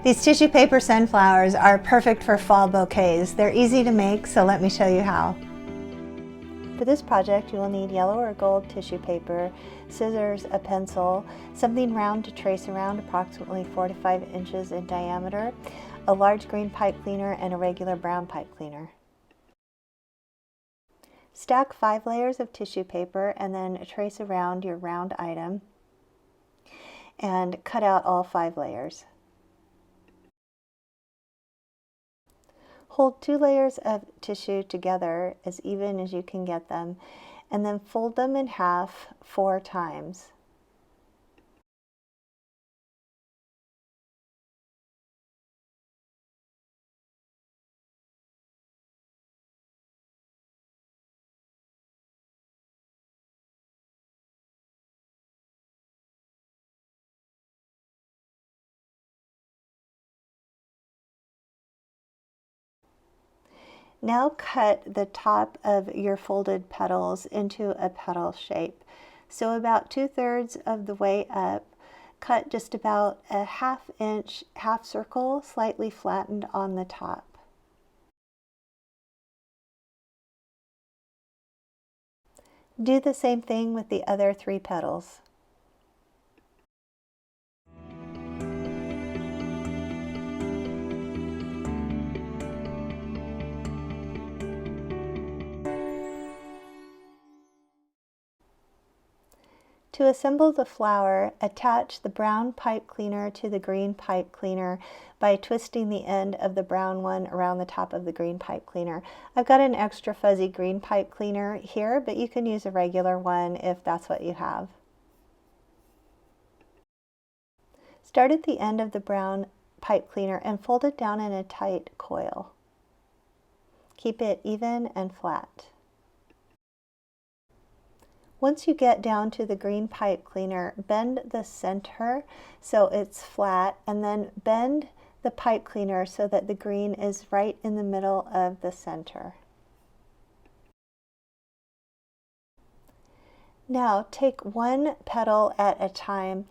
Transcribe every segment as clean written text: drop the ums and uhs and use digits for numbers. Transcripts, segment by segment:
These tissue paper sunflowers are perfect for fall bouquets. They're easy to make, so let me show you how. For this project, you will need yellow or gold tissue paper, scissors, a pencil, something round to trace around, approximately 4 to 5 inches in diameter, a large green pipe cleaner, and a regular brown pipe cleaner. Stack 5 layers of tissue paper and then trace around your round item and cut out all 5 layers. Hold 2 layers of tissue together as even as you can get them, and then fold them in half 4 times. Now cut the top of your folded petals into a petal shape. So about 2/3 of the way up, cut just about a 1/2 inch half circle, slightly flattened on the top. Do the same thing with the other 3 petals. To assemble the flower, attach the brown pipe cleaner to the green pipe cleaner by twisting the end of the brown one around the top of the green pipe cleaner. I've got an extra fuzzy green pipe cleaner here, but you can use a regular one if that's what you have. Start at the end of the brown pipe cleaner and fold it down in a tight coil. Keep it even and flat. Once you get down to the green pipe cleaner, bend the center so it's flat, and then bend the pipe cleaner so that the green is right in the middle of the center. Now take one petal at a time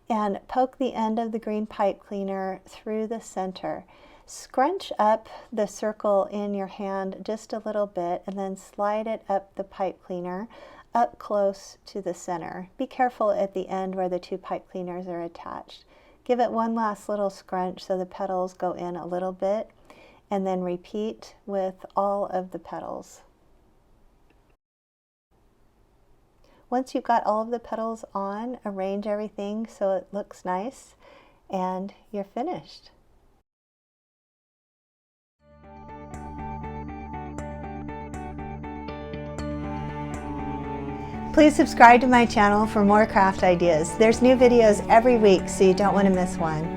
and poke the end of the green pipe cleaner through the center. Scrunch up the circle in your hand just a little bit and then slide it up the pipe cleaner up close to the center. Be careful at the end where the 2 pipe cleaners are attached. Give it one last little scrunch so the petals go in a little bit, and then repeat with all of the petals. Once you've got all of the petals on, arrange everything so it looks nice, and you're finished. Please subscribe to my channel for more craft ideas. There's new videos every week, so you don't want to miss one.